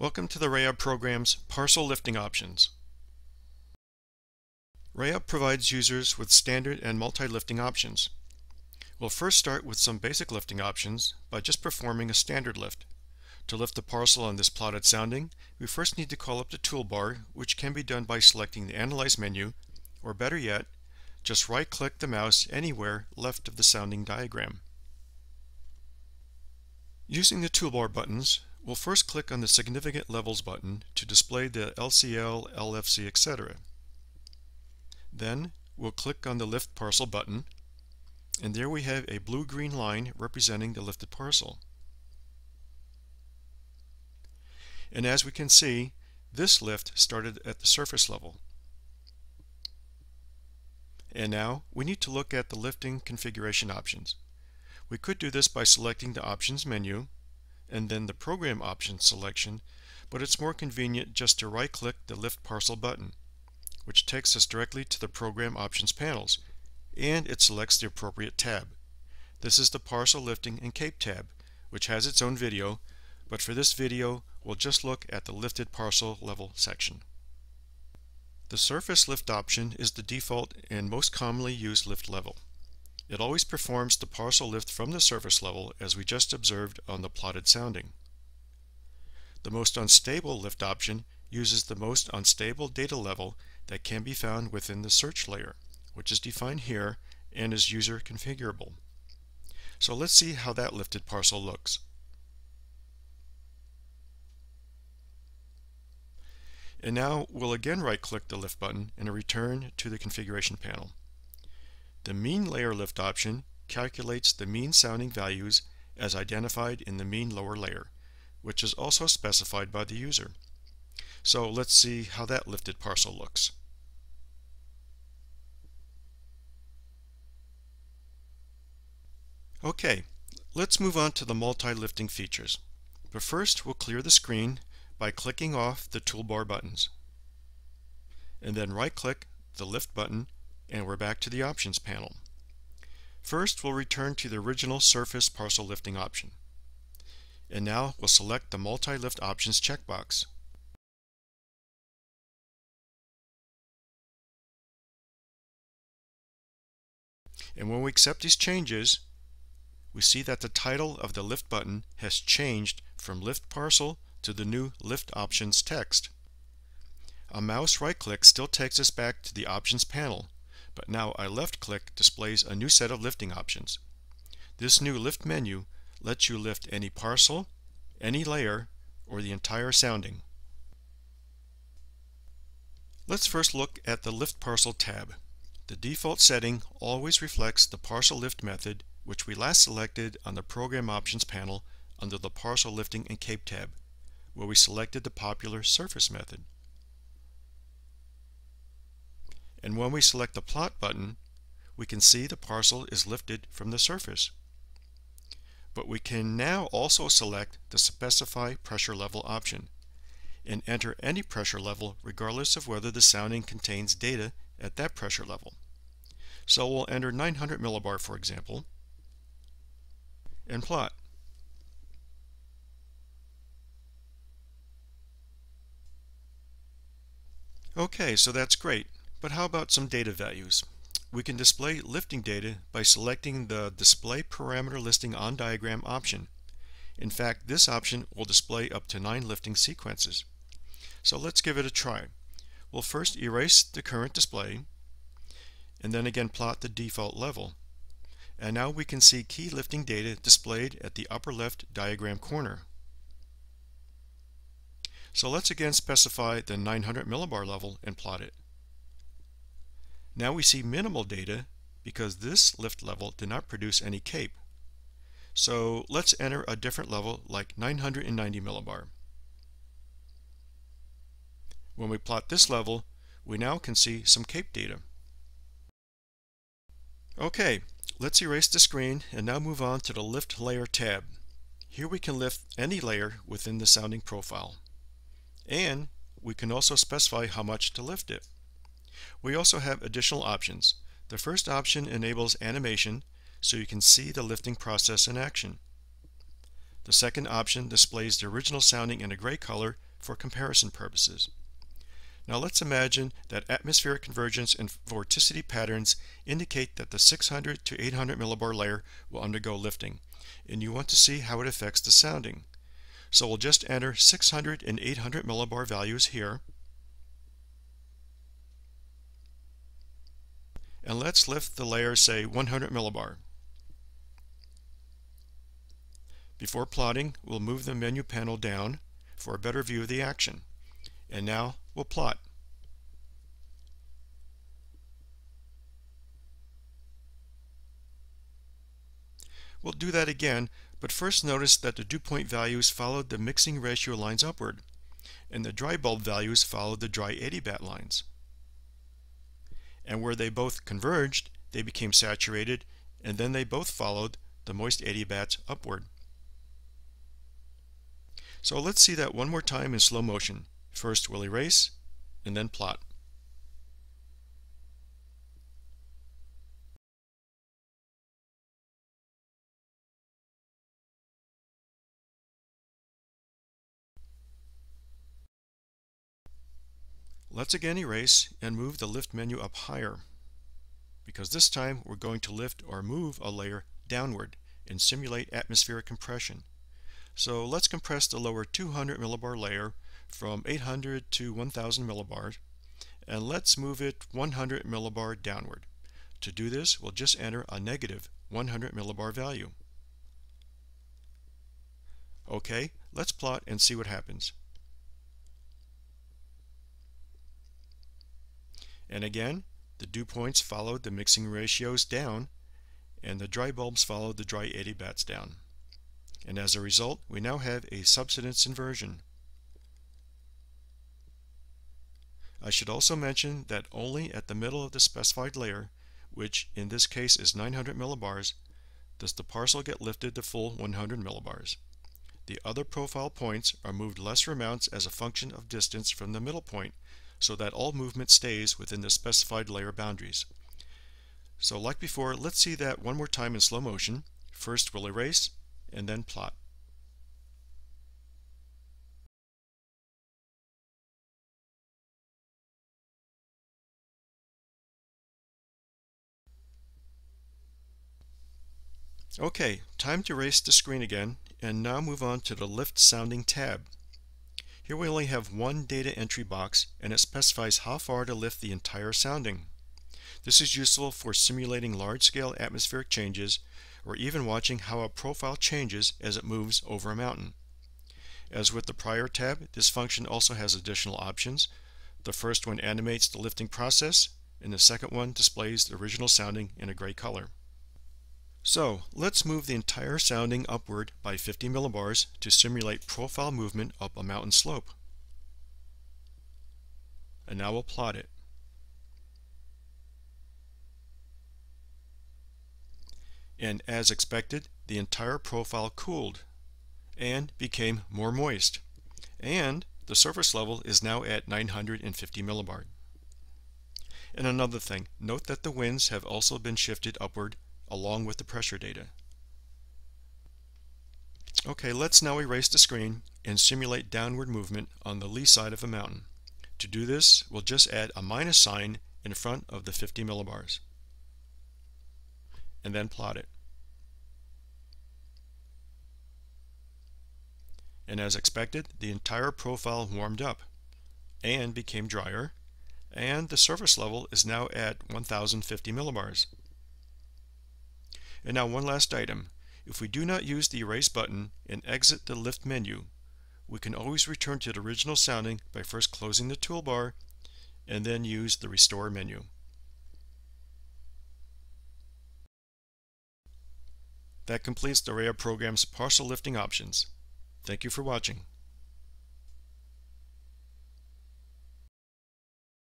Welcome to the RAOB program's Parcel Lifting Options. RAOB provides users with standard and multi-lifting options. We'll first start with some basic lifting options by just performing a standard lift. To lift the parcel on this plotted sounding, we first need to call up the toolbar, which can be done by selecting the Analyze menu, or better yet, just right-click the mouse anywhere left of the sounding diagram. Using the toolbar buttons, we'll first click on the Significant Levels button to display the LCL, LFC, etc. Then we'll click on the Lift Parcel button, and there we have a blue-green line representing the lifted parcel. And as we can see, this lift started at the surface level. And now we need to look at the lifting configuration options. We could do this by selecting the Options menu and then the Program Options selection, but it's more convenient just to right-click the Lift Parcel button, which takes us directly to the Program Options panels, and it selects the appropriate tab. This is the Parcel Lifting and Cape tab, which has its own video, but for this video we'll just look at the Lifted Parcel Level section. The Surface Lift option is the default and most commonly used lift level. It always performs the parcel lift from the surface level as we just observed on the plotted sounding. The most unstable lift option uses the most unstable data level that can be found within the search layer, which is defined here and is user configurable. So let's see how that lifted parcel looks. And now we'll again right-click the Lift button and return to the configuration panel. The Mean Layer Lift option calculates the mean sounding values as identified in the mean lower layer, which is also specified by the user. So let's see how that lifted parcel looks. Okay, let's move on to the multi-lifting features. But first we'll clear the screen by clicking off the toolbar buttons. And then right-click the Lift button and we're back to the Options panel. First we'll return to the original Surface Parcel Lifting option. And now we'll select the Multi-Lift Options checkbox. And when we accept these changes, we see that the title of the Lift button has changed from Lift Parcel to the new Lift Options text. A mouse right-click still takes us back to the Options panel, but now a left-click displays a new set of lifting options. This new Lift menu lets you lift any parcel, any layer, or the entire sounding. Let's first look at the Lift Parcel tab. The default setting always reflects the parcel lift method, which we last selected on the Program Options panel under the Parcel Lifting and Cape tab, where we selected the popular Surface method. And when we select the Plot button, we can see the parcel is lifted from the surface. But we can now also select the Specify Pressure Level option and enter any pressure level regardless of whether the sounding contains data at that pressure level. So we'll enter 900 millibar, for example, and plot. Okay, so that's great. But how about some data values? We can display lifting data by selecting the Display Parameter Listing on Diagram option. In fact, this option will display up to 9 lifting sequences. So let's give it a try. We'll first erase the current display, and then again plot the default level. And now we can see key lifting data displayed at the upper left diagram corner. So let's again specify the 900 millibar level and plot it. Now we see minimal data because this lift level did not produce any cape. So let's enter a different level like 990 millibar. When we plot this level, we now can see some cape data. Okay, let's erase the screen and now move on to the Lift Layer tab. Here we can lift any layer within the sounding profile. And we can also specify how much to lift it. We also have additional options. The first option enables animation so you can see the lifting process in action. The second option displays the original sounding in a gray color for comparison purposes. Now let's imagine that atmospheric convergence and vorticity patterns indicate that the 600 to 800 millibar layer will undergo lifting, and you want to see how it affects the sounding. So we'll just enter 600 and 800 millibar values here. And let's lift the layer, say 100 millibar. Before plotting, we'll move the menu panel down for a better view of the action. And now we'll plot. We'll do that again, but first notice that the dew point values followed the mixing ratio lines upward, and the dry bulb values followed the dry adiabat lines. And where they both converged, they became saturated, and then they both followed the moist adiabats upward. So let's see that one more time in slow motion. First we'll erase, and then plot. Let's again erase and move the lift menu up higher, because this time we're going to lift or move a layer downward and simulate atmospheric compression. So let's compress the lower 200 millibar layer from 800 to 1000 millibars, and let's move it 100 millibar downward. To do this, we'll just enter a negative 100 millibar value. Okay, let's plot and see what happens. And again, the dew points followed the mixing ratios down, and the dry bulbs followed the dry adiabats down. And as a result, we now have a subsidence inversion. I should also mention that only at the middle of the specified layer, which in this case is 900 millibars, does the parcel get lifted to full 100 millibars. The other profile points are moved lesser amounts as a function of distance from the middle point, so that all movement stays within the specified layer boundaries. So like before, let's see that one more time in slow motion. First we'll erase, and then plot. Okay, time to erase the screen again, and now move on to the Lift Sounding tab. Here we only have one data entry box, and it specifies how far to lift the entire sounding. This is useful for simulating large-scale atmospheric changes, or even watching how a profile changes as it moves over a mountain. As with the prior tab, this function also has additional options. The first one animates the lifting process, and the second one displays the original sounding in a gray color. So let's move the entire sounding upward by 50 millibars to simulate profile movement up a mountain slope. And now we'll plot it. And as expected, the entire profile cooled and became more moist. And the surface level is now at 950 millibar. And another thing, note that the winds have also been shifted upward along with the pressure data. Okay, let's now erase the screen and simulate downward movement on the lee side of a mountain. To do this, we'll just add a minus sign in front of the 50 millibars, and then plot it. And as expected, the entire profile warmed up and became drier, and the surface level is now at 1050 millibars. And now one last item. If we do not use the erase button and exit the lift menu, we can always return to the original sounding by first closing the toolbar and then use the restore menu. That completes the RAOB program's parcel lifting options. Thank you for watching.